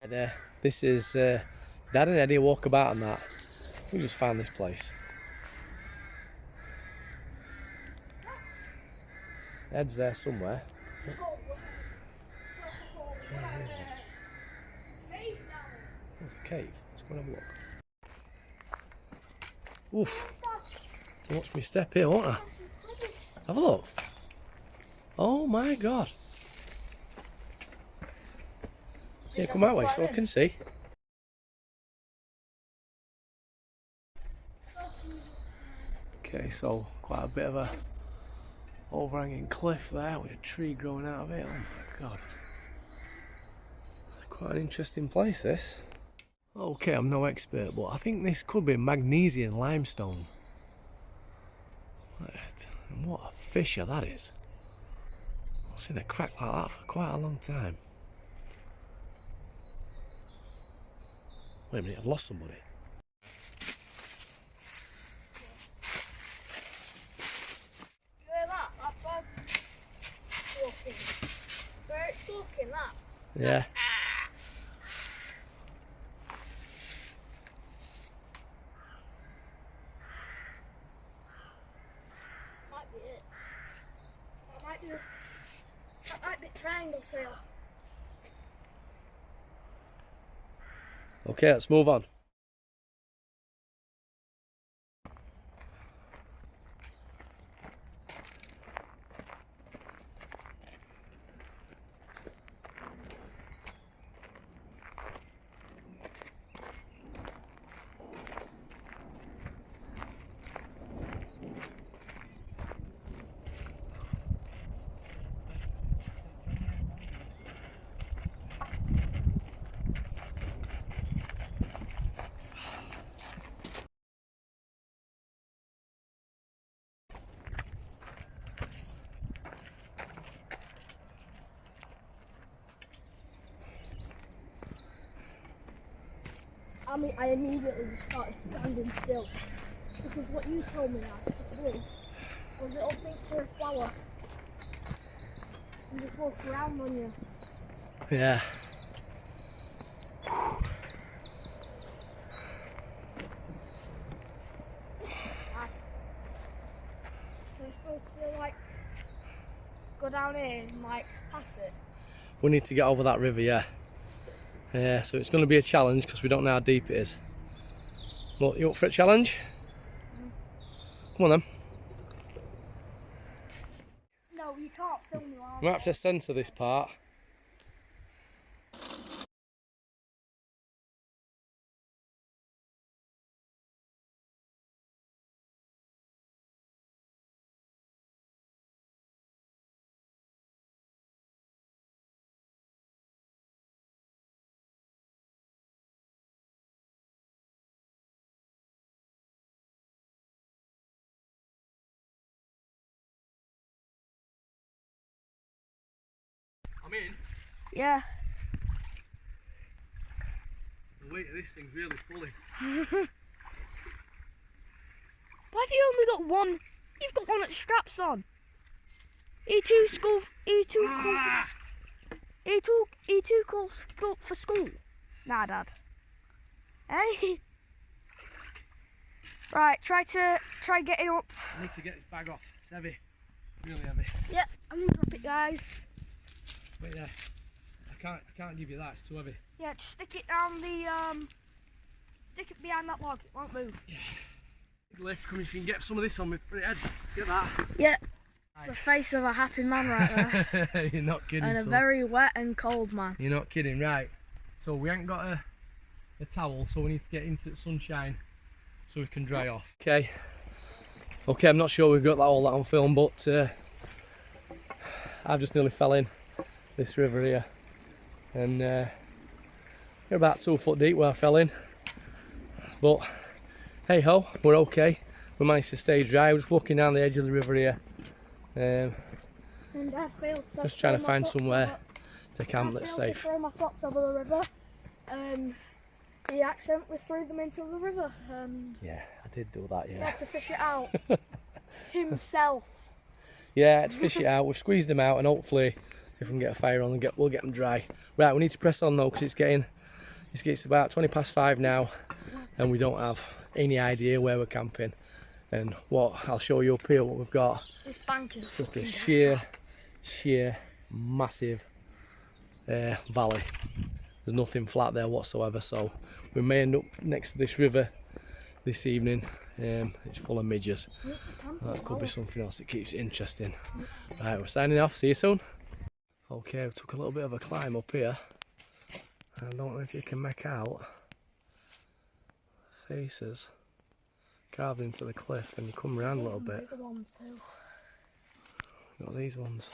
There, this is Dad and Eddie walk about on that. We just found this place. Ed's there somewhere. There's a cave. Let's go and have a look. Oof. Watch me step here, won't I? Have a look. Oh my God. Yeah, come that way so I can see. Okay, so quite a bit of a overhanging cliff there with a tree growing out of it. Oh my God. Quite an interesting place, this. Okay, I'm no expert, but I think this could be magnesian limestone. And what a fissure that is. I've seen a crack like that for quite a long time. Wait a minute, I've lost somebody. You hear that? That bird's squawking. Where it's squawking, that? Yeah. Might be it. That might be triangle sail. Okay, let's move on. I immediately just started standing still because what you told me I should do was it'll think for a flower and just walk around on you. Yeah. So I'm supposed to like go down here and like pass it. We need to get over that river, yeah. Yeah, so it's going to be a challenge because we don't know how deep it is. What, you up for a challenge? Come on then. No, you can't film me while We might have to censor this part. I'm in. Yeah. The weight of this thing's really pulling. Why have you only got one? You've got one that straps on. E2 calls for school. Nah, Dad. Hey. Right, try getting up. I need to get this bag off. It's heavy. Really heavy. Yeah, I'm gonna drop it, guys. But yeah, I can't give you that. It's too heavy. Yeah, just stick it down the stick it behind that log. It won't move. Yeah. Big lift. Come if you can get some of this on my head. Get that. Yeah. It's the face of a happy man right there. You're not kidding. And a son. very wet and cold man. You're not kidding, right? So we ain't got a towel, so we need to get into the sunshine so we can dry off. Okay. Okay, I'm not sure we've got all that on film, but I've just nearly fell in this river here, and you're about 2 foot deep where I fell in. But hey ho, we're okay. We managed to stay dry. We're just walking down the edge of the river here. And I failed to Just trying to find somewhere to camp that's safe. I threw my socks over the river. He accidentally threw them into the river. Yeah, I did do that, He yeah. had to fish it out himself. Yeah, I had to fish it out. We've squeezed them out, and hopefully if we can get a fire on, we'll get them dry. Right, we need to press on though, because it's getting It's about 20 past 5 now, and we don't have any idea where we're camping. And what I'll show you up here, what we've got. This bank is Just a fucking sheer, massive valley. There's nothing flat there whatsoever, so we may end up next to this river this evening. It's full of midges. That could be something else that keeps it interesting. Right, we're signing off. See you soon. Okay, we took a little bit of a climb up here. I don't know if you can make out faces carved into the cliff, and you come around a little bit. Got these ones.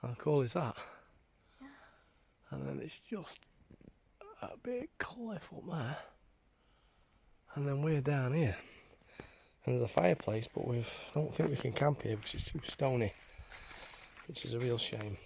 How cool is that? Yeah. And then it's just a big cliff up there, and then we're down here. And there's a fireplace, but I don't think we can camp here because it's too stony, which is a real shame.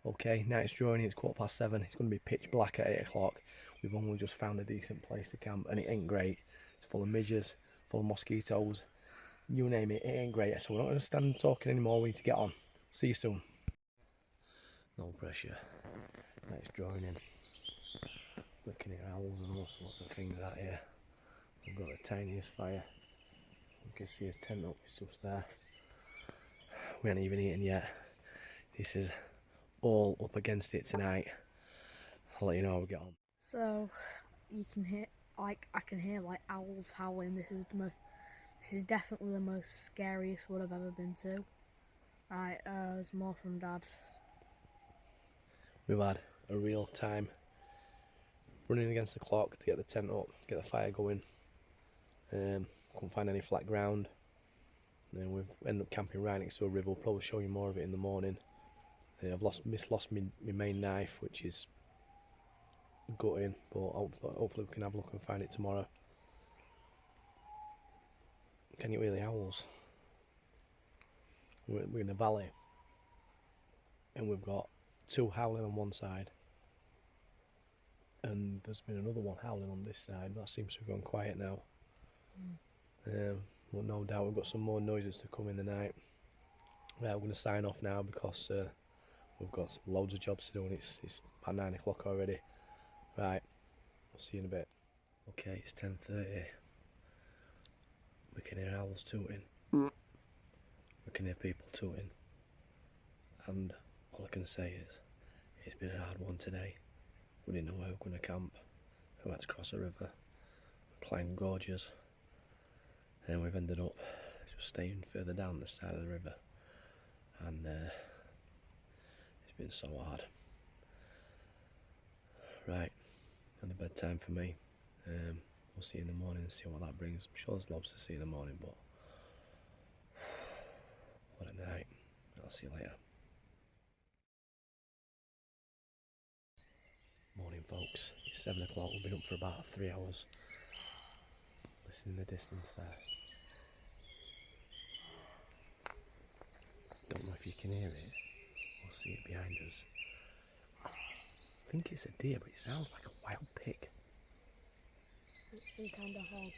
Okay, night's drawing, it's 7:15. It's going to be pitch black at 8 o'clock. We've only just found a decent place to camp, and it ain't great. It's full of midges, full of mosquitoes, you name it, it ain't great. So we're not going to stand talking anymore, we need to get on. See you soon. No pressure. Night's drawing in. Looking at owls and all sorts of things out here. We've got the tiniest fire. You can see his tent up, it's just there. We haven't even eaten yet. This is all up against it tonight. I'll let you know how we get on. So you can hear, I can hear owls howling. This is definitely the most scariest wood I've ever been to. Right, there's more from Dad. We've had a real time running against the clock to get the tent up, get the fire going. Couldn't find any flat ground. And then we've ended up camping right next to a river. We'll probably show you more of it in the morning. I've lost my main knife, which is gutting, but hopefully we can have a look and find it tomorrow. Can you hear the owls? We're in a valley, and we've got two howling on one side, and there's been another one howling on this side. That seems to have gone quiet now. But no doubt we've got some more noises to come in the night. We're going to sign off now because we've got loads of jobs to do, and it's about 9 o'clock already. Right, I'll see you in a bit. Okay, it's 10:30. We can hear owls tooting. We can hear people tooting. And all I can say is, it's been a hard one today. We didn't know where we were going to camp. We had to cross a river, climb gorges, and we've ended up just staying further down the side of the river. And it's been so hard. Right, and the bedtime for me. We'll see you in the morning and see what that brings. I'm sure there's loads to see in the morning, but what a night. I'll see you later. Morning, folks. It's 7 o'clock. We've been up for about 3 hours. Listen in the distance there. Don't know if you can hear it. We'll see it behind us. I think it's a deer, but it sounds like a wild pig. It's some kind of hog.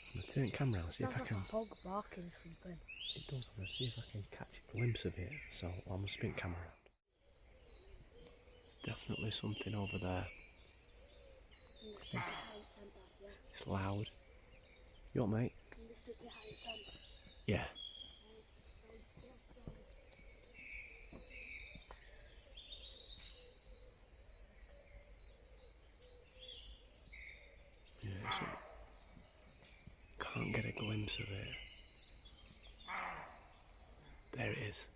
I'm going to turn the camera around and see if I can. Sounds like a hog barking something. It does. I'm going to see if I can catch a glimpse of it. So I'm going to spin the camera around. Definitely something over there. It's loud. You what, mate? Yeah. Can't get a glimpse of it. There it is.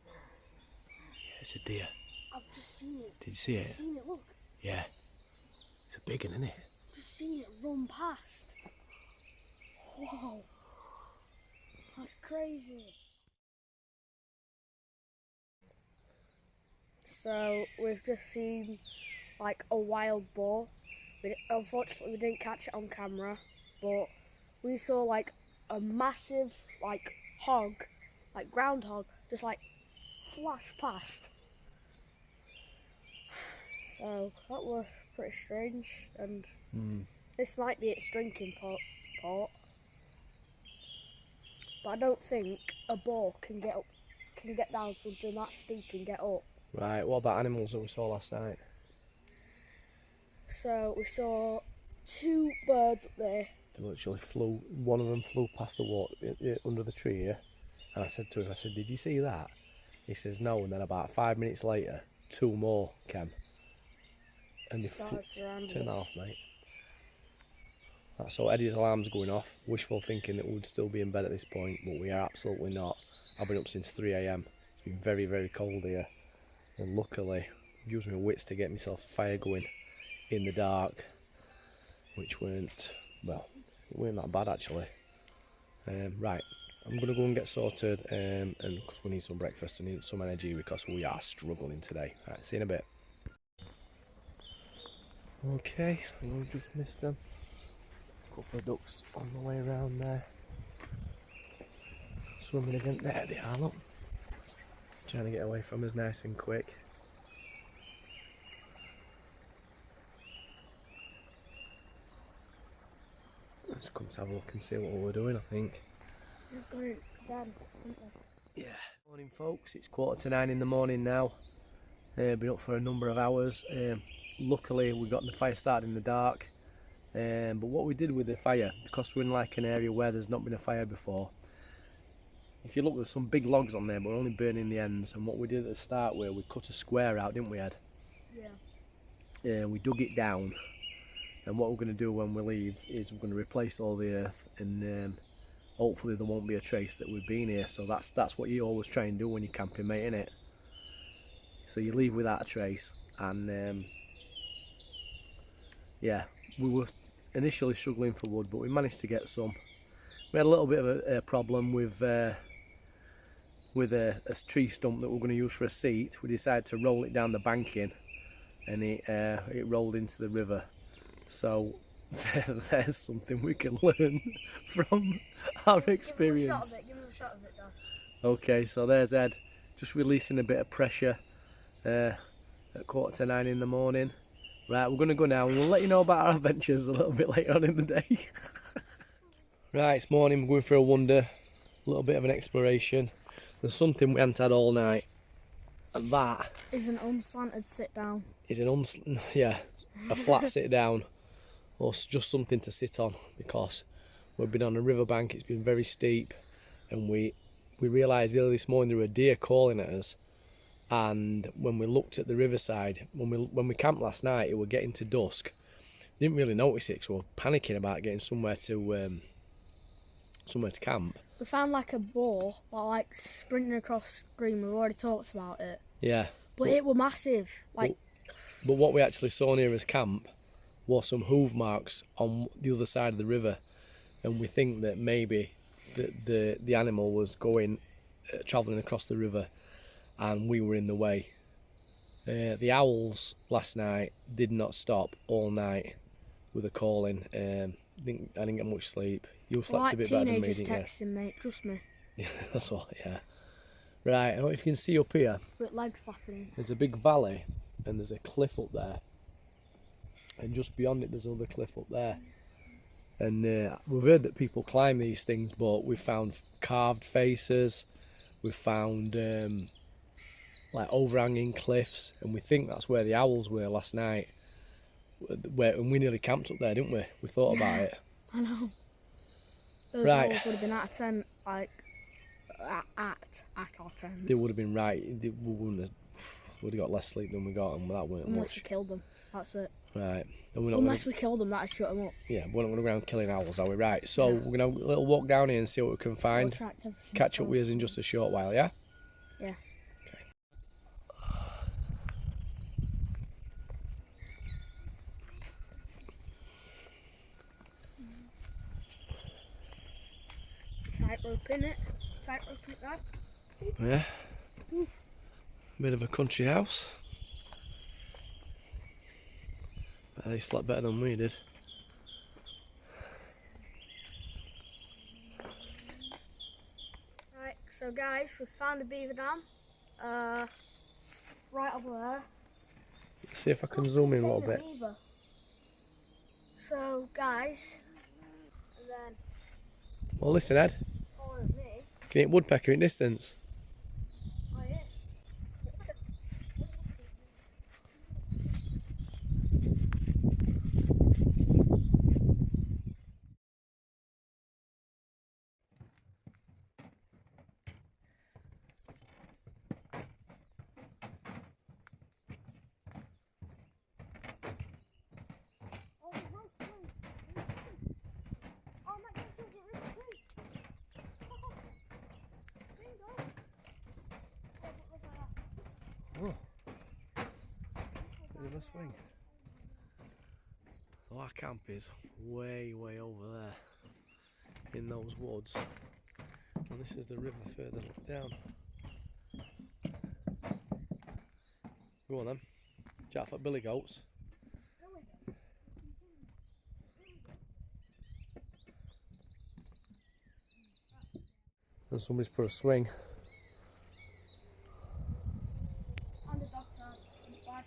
Yeah, it's a deer. I've just seen it. Did you see it? I've seen it, look. Yeah. It's a big one, isn't it? Just seen it run past. Whoa. That's crazy. So we've just seen a wild boar. Unfortunately we didn't catch it on camera, but we saw a massive hog, groundhog, just flash past. So that was pretty strange, and this might be its drinking pot. part. But I don't think a boar can get down something that steep and get up. Right, what about animals that we saw last night? So we saw 2 birds up there. They literally flew, one of them flew past the water under the tree here. And I said to him, did you see that? He says no, and then about 5 minutes later, 2 more came. And they turn that off, mate. So Eddie's alarm's going off. Wishful thinking that we'd still be in bed at this point, but we are absolutely not. I've been up since 3 AM. It's been very, very cold here. And luckily, I've used my wits to get myself a fire going in the dark, which weren't, well, it weren't that bad actually. Right, I'm going to go and get sorted, and because we need some breakfast and need some energy because we are struggling today. Right, see you in a bit. Okay, we've just missed them. Couple of ducks on the way around there. Swimming again. There they are, look. Trying to get away from us nice and quick. Let's come to have a look and see what we're doing, I think. Yeah. Morning folks, it's 8:45 in the morning now. Been up for a number of hours. Luckily we got the fire started in the dark. But what we did with the fire, because we're in like an area where there's not been a fire before, if you look, there's some big logs on there, but we're only burning the ends. And what we did at the start, where we cut a square out, didn't we, Ed? Yeah. We dug it down, and what we're going to do when we leave is we're going to replace all the earth, and hopefully there won't be a trace that we've been here. So that's what you always try and do when you're camping, mate, innit? So you leave without a trace, and yeah, we were initially struggling for wood, but we managed to get some. We had a little bit of a problem with a tree stump that we're going to use for a seat. We decided to roll it down the banking, and it rolled into the river. So there's something we can learn from our experience. Give me a shot of it, Dad. Okay, so there's Ed just releasing a bit of pressure at 8:45 in the morning. Right, we're going to go now, and we'll let you know about our adventures a little bit later on in the day. Right, it's morning, we're going for a wander, a little bit of an exploration. There's something we haven't had all night, and that is an unslanted sit down. Is a flat sit down, or just something to sit on, because we've been on a riverbank. It's been very steep, and we realised early this morning there were deer calling at us. And when we looked at the riverside, when we camped last night, it was getting to dusk. Didn't really notice it, because we were panicking about getting somewhere to camp. We found like a boar, like sprinting across green. We've already talked about it. Yeah. But it was massive. Like. But what we actually saw near us camp was some hoof marks on the other side of the river, and we think that maybe the animal was going travelling across the river, and we were in the way. The owls last night did not stop all night with the calling. I didn't get much sleep. You slept like a bit better than me, teenagers didn't you? texting, mate, trust me. Yeah, that's what, yeah. Right, I don't know if you can see up here. With legs flapping. There's a big valley, and there's a cliff up there. And just beyond it, there's another cliff up there. And we've heard that people climb these things, but we've found carved faces. We've found like overhanging cliffs, and we think that's where the owls were last night. And we nearly camped up there, didn't we? We thought about it. I know. Those Right. owls would have been at a tent, like at our tent. They would have been right. We would have got less sleep than we got, and that weren't Unless much. we killed them. That's it. Right. And we're not Unless we killed them, that'd shut them up. Yeah, we're not going to go around killing owls, are we? Right. So Yeah. we're going to have a little walk down here and see what we can find. Attract everything Catch up else. with us in just a short while, yeah? Yeah. Tightrope in it. Tightrope it, Dad. Yeah. Bit of a country house. They slept better than we did. Right, so guys, we've found a beaver dam. Right over there. Let's see if I can zoom in a little bit. So guys, and then Well, listen, Ed. calling at me. Can hit woodpecker in distance. Oh yeah. Oh. Bit of a swing. So our camp is way over there in those woods. And this is the river further down. Go on then. Chat for billy goats. And somebody's put a swing. And the dog in the bag.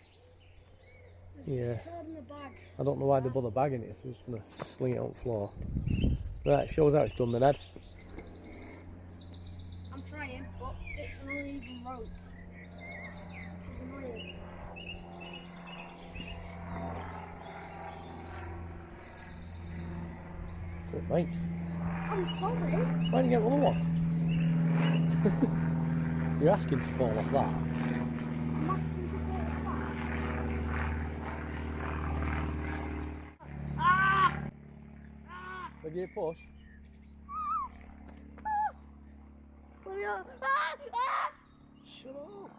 Yeah. In the bag. I don't know why they bother bagging it if they're just going to sling it on the floor. Right, shows how it's done then, Ed. I'm trying, but it's an uneven rope. Which is annoying. Good, mate. I'm sorry. Why didn't you get another one? You're asking to fall off that. I'm asking to fall off that. Ah! Ah! Should I give you a push? Ah! Ah! Shut up.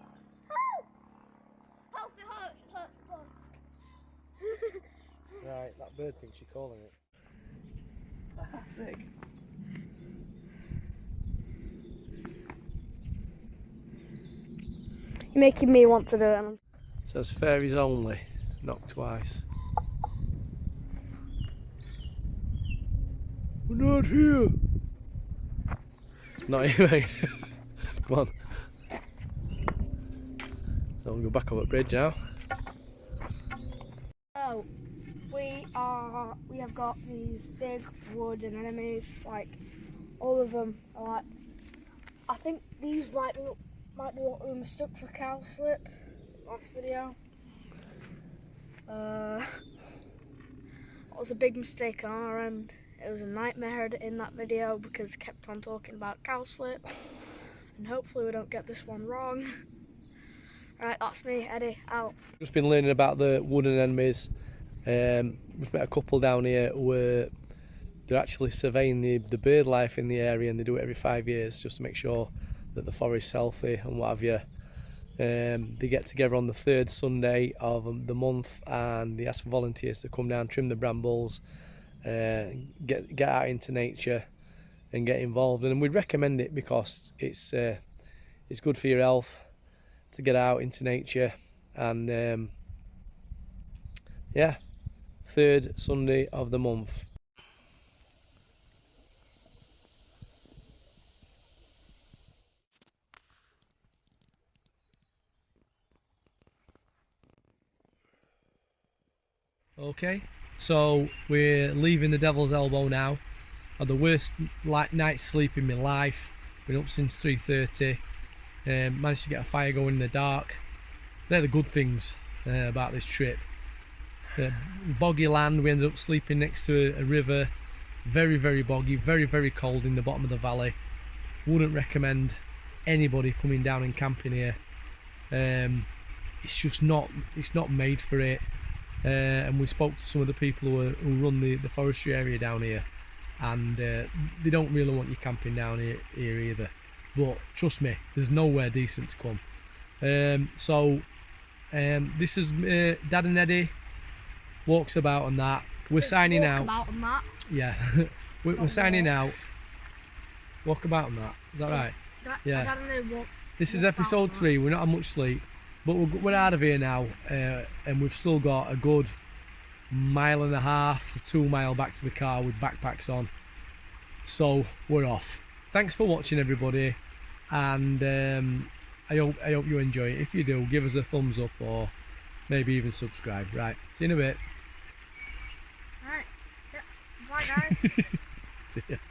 Help, it hurts, it hurts, it hurts. Right, that bird thinks you're calling it. Sick. You're making me want to do it. Says fairies only, knock twice. We're not here. Not here, mate. Come on. So we'll go back up the bridge now. So we have got these big wooden enemies, like all of them are like, I think these might be what we mistook for cowslip last video. It was a big mistake on our end. It was a nightmare in that video because it kept on talking about cowslip, and hopefully we don't get this one wrong. Right, that's me, Eddie, out. Just been learning about the wooden enemies. We've met a couple down here where they're actually surveying the bird life in the area, and they do it every 5 years just to make sure that the forest's healthy and what have you. They get together on the third Sunday of the month and they ask for volunteers to come down, trim the brambles, get out into nature and get involved. And we'd recommend it because it's good for your health to get out into nature. And yeah, third Sunday of the month. Okay, so we're leaving the Devil's Elbow now. Had the worst night's sleep in my life. Been up since 3:30. Managed to get a fire going in the dark. They're the good things about this trip. Boggy land, we ended up sleeping next to a river. Very boggy, very cold in the bottom of the valley. Wouldn't recommend anybody coming down and camping here. It's not made for it. And we spoke to some of the people who run the forestry area down here, and they don't really want you camping down here either. But trust me, there's nowhere decent to come. This is Dad and Eddie walks about on that. We're signing out. About on that. Yeah, we're signing out. Walk about on that. Is that right? Yeah. Dad and Eddie walks. This is episode 3. We're not on much sleep. But we're out of here now, and we've still got a good 1.5 to 2 miles back to the car with backpacks on. So we're off. Thanks for watching, everybody, and I hope you enjoy it. If you do, give us a thumbs up or maybe even subscribe. Right, see you in a bit. Alright, yeah. Bye guys. See ya.